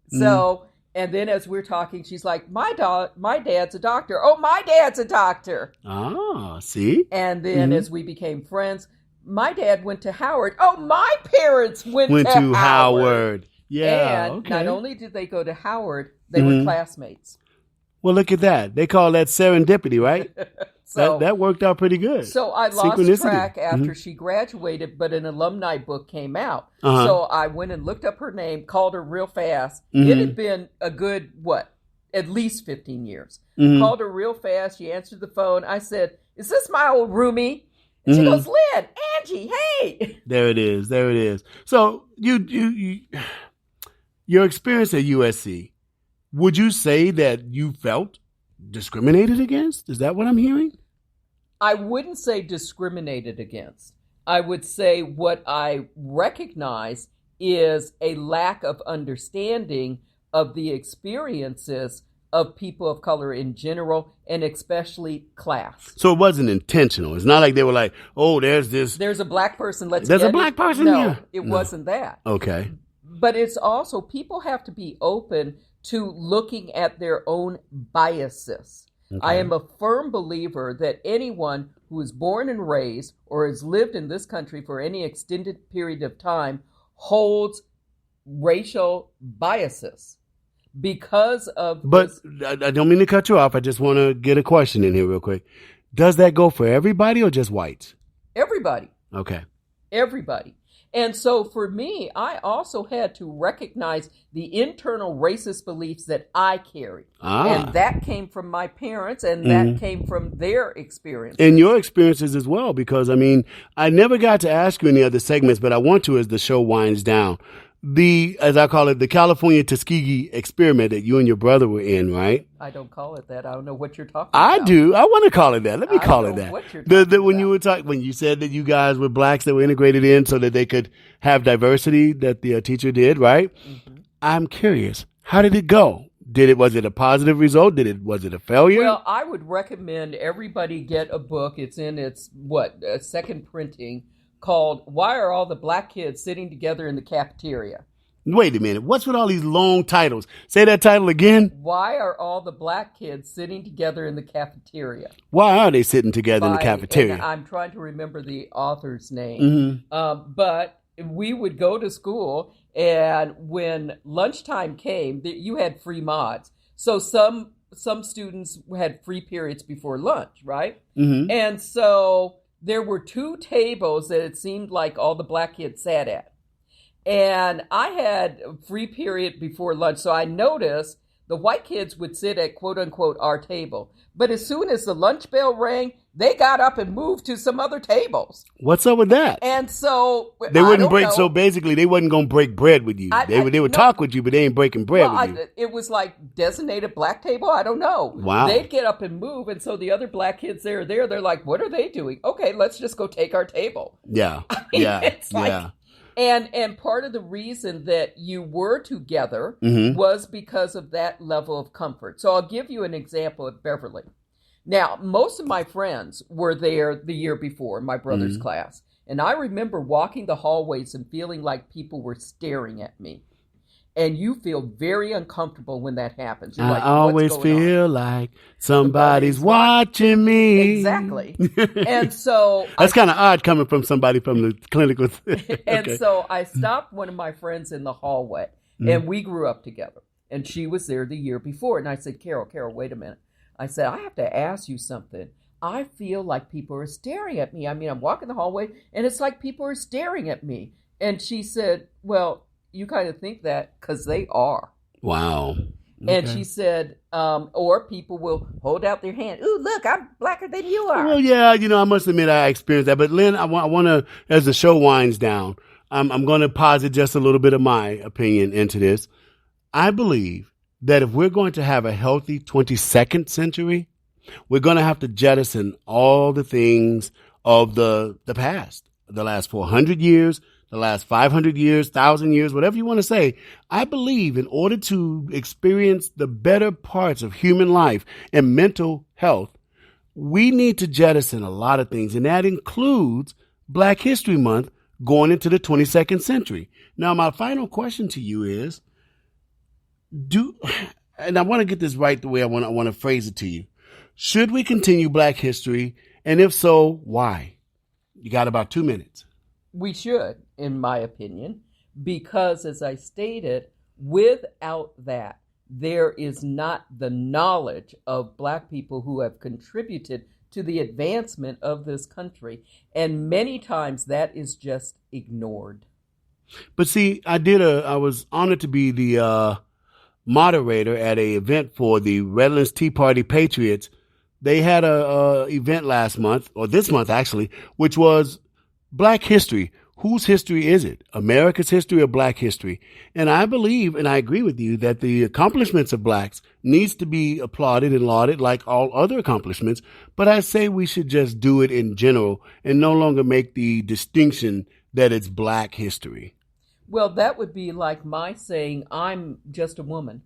So, and then as we're talking, she's like, my dad's a doctor. Oh, my dad's a doctor. Ah, see? And then Mhm. as we became friends, my dad went to Howard. Oh, my parents went Went to Howard. Yeah, And okay. not only did they go to Howard, they Mhm. were classmates. Well, look at that. They call that serendipity, right? So that worked out pretty good. So I lost Synchronicity. track after Mhm. she graduated, but an alumni book came out. Uh-huh. So I went and looked up her name, called her real fast. Mhm. It had been a good, at least 15 years. Mhm. Called her real fast. She answered the phone. I said, is this my old roomie? And she Mhm. goes, Lynn, Angie, hey. There it is. There it is. So you your experience at USC, would you say that you felt discriminated against? Is that what I'm hearing? I wouldn't say discriminated against. I would say what I recognize is a lack of understanding of the experiences of people of color in general, and especially class. So it wasn't intentional. It's not like they were like, oh, there's a black person, let's There's get a black it. person No, here. it No. wasn't that. Okay. But it's also, people have to be open to looking at their own biases. I am a firm believer that anyone who is born and raised or has lived in this country for any extended period of time holds racial biases because of But this. I don't mean to cut you off. I just want to get a question in here real quick. Does that go for everybody or just whites? Everybody. Okay. Everybody. And so for me, I also had to recognize the internal racist beliefs that I carried. And that came from my parents, and that came from their experience. And your experiences as well, because, I mean, I never got to ask you any other segments, but I want to as the show winds down. As I call it, the California Tuskegee experiment that you and your brother were in, right? I don't call it that. I don't know what you're talking about. I do. I want to call it that. Let me call it that. What you're talking When you were when you said that you guys were blacks that were integrated in so that they could have diversity that the teacher did, right? Mm-hmm. I'm curious. How did it go? Was it a positive result? Was it a failure? Well, I would recommend everybody get a book. It's in its second printing, called "Why Are All the Black Kids Sitting Together in the Cafeteria?" Wait a minute. What's with all these long titles? Say that title again. Why are all the black kids sitting together in the cafeteria? Why are they sitting together in the cafeteria? And I'm trying to remember the author's name. Mm-hmm. But we would go to school, and when lunchtime came, you had free mods. So some students had free periods before lunch, right? Mm-hmm. And so there were two tables that it seemed like all the black kids sat at. And I had a free period before lunch, so I noticed the white kids would sit at quote unquote our table. But as soon as the lunch bell rang, they got up and moved to some other tables. What's up with that? And so they wouldn't break. know. So basically, they wasn't going to break bread with you. They would talk with you, but they ain't breaking bread with you. It was like designated black table. I don't know. Wow. They'd get up and move, and so the other black kids they're like, what are they doing? Okay, let's just go take our table. Yeah, It's like, yeah. And part of the reason that you were together was because of that level of comfort. So I'll give you an example at Beverly. Now, most of my friends were there the year before, my brother's class. And I remember walking the hallways and feeling like people were staring at me. And you feel very uncomfortable when that happens. You're I like, always what's going on? feel like somebody's watching me. Exactly. And so that's kind of odd coming from somebody from the clinical. And so I stopped one of my friends in the hallway, and we grew up together. And she was there the year before. And I said, Carol, wait a minute. I said, I have to ask you something. I feel like people are staring at me. I mean, I'm walking the hallway, and it's like people are staring at me. And she said, well, you kind of think that because they are. Wow. Okay. And she said, or people will hold out their hand. Ooh, look, I'm blacker than you are. Well, yeah, I must admit I experienced that. But Lynn, I want to, as the show winds down, I'm going to posit just a little bit of my opinion into this. I believe that if we're going to have a healthy 22nd century, we're going to have to jettison all the things of the past, the last 400 years, the last 500 years, 1,000 years, whatever you want to say. I believe in order to experience the better parts of human life and mental health, we need to jettison a lot of things. And that includes Black History Month going into the 22nd century. Now, my final question to you is, and I want to get this right the way I want to phrase it to you. Should we continue Black history? And if so, why? You got about 2 minutes. We should, in my opinion, because as I stated, without that, there is not the knowledge of Black people who have contributed to the advancement of this country. And many times that is just ignored. But see, I was honored to be the moderator at an event for the Redlands Tea Party Patriots. They had a event last month, or this month actually, which was Black history. Whose history is it? America's history or Black history? And I believe, and I agree with you, that the accomplishments of Blacks needs to be applauded and lauded like all other accomplishments. But I say we should just do it in general and no longer make the distinction that it's Black history. Well, that would be like my saying, I'm just a woman.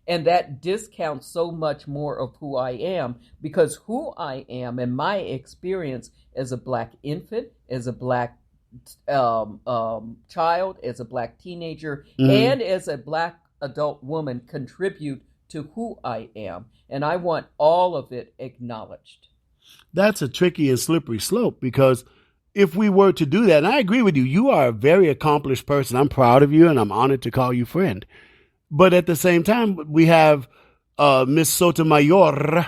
And that discounts so much more of who I am, because who I am and my experience as a Black infant, as a Black child, as a Black teenager, and as a Black adult woman contribute to who I am. And I want all of it acknowledged. That's a tricky and slippery slope, because if we were to do that, and I agree with you, you are a very accomplished person. I'm proud of you, and I'm honored to call you friend. But at the same time, we have Miss Sotomayor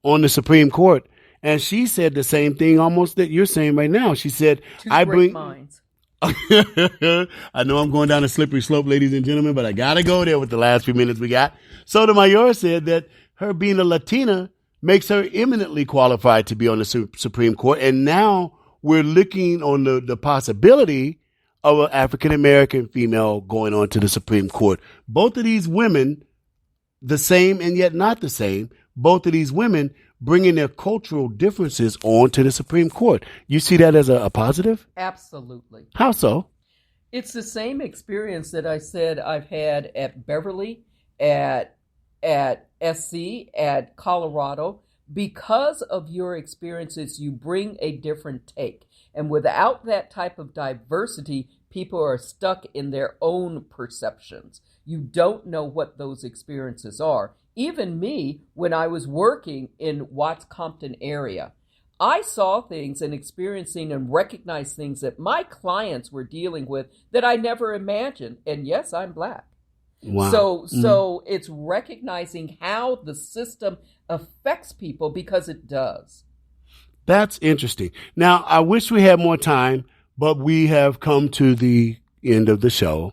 on the Supreme Court, and she said the same thing almost that you're saying right now. She said, Two great minds. I know I'm going down a slippery slope, ladies and gentlemen, but I got to go there with the last few minutes we got. Sotomayor said that her being a Latina makes her eminently qualified to be on the Supreme Court, and now we're looking on the possibility of an African-American female going on to the Supreme Court. Both of these women, the same and yet not the same, both of these women bringing their cultural differences on to the Supreme Court. You see that as a positive? Absolutely. How so? It's the same experience that I said I've had at Beverly, at SC, at Colorado. Because of your experiences, you bring a different take. And without that type of diversity, people are stuck in their own perceptions. You don't know what those experiences are. Even me, when I was working in Watts Compton area, I saw things and experiencing and recognized things that my clients were dealing with that I never imagined. And yes, I'm Black. Wow. So it's recognizing how the system affects people, because it does. That's interesting. Now, I wish we had more time, but we have come to the end of the show.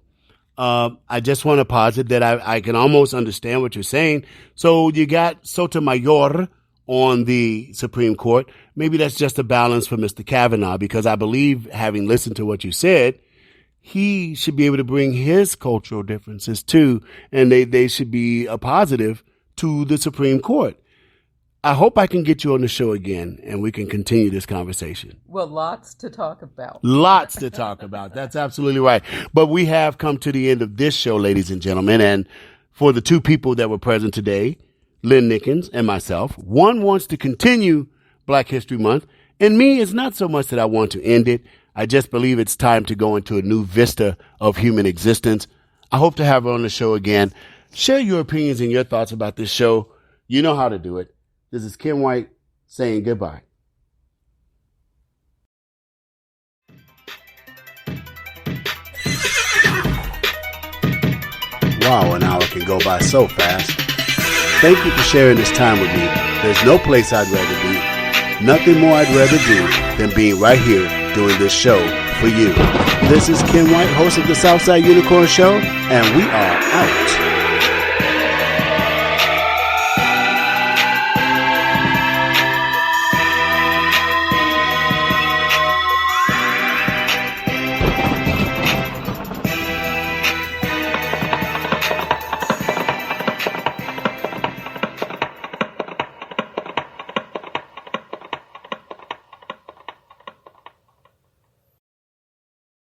I just want to posit that I can almost understand what you're saying. So you got Sotomayor on the Supreme Court. Maybe that's just a balance for Mr. Kavanaugh, because I believe, having listened to what you said, he should be able to bring his cultural differences too, and they should be a positive to the Supreme Court. I hope I can get you on the show again and we can continue this conversation. Well, lots to talk about. Lots to talk about. That's absolutely right. But we have come to the end of this show, ladies and gentlemen. And for the two people that were present today, Lynn Nickens and myself, one wants to continue Black History Month. And me, it's not so much that I want to end it. I just believe it's time to go into a new vista of human existence. I hope to have her on the show again. Share your opinions and your thoughts about this show. You know how to do it. This is Ken White saying goodbye. Wow, an hour can go by so fast. Thank you for sharing this time with me. There's no place I'd rather be. Nothing more I'd rather do than being right here doing this show for you. This is Ken White, host of the Southside Unicorn Show, and we are out.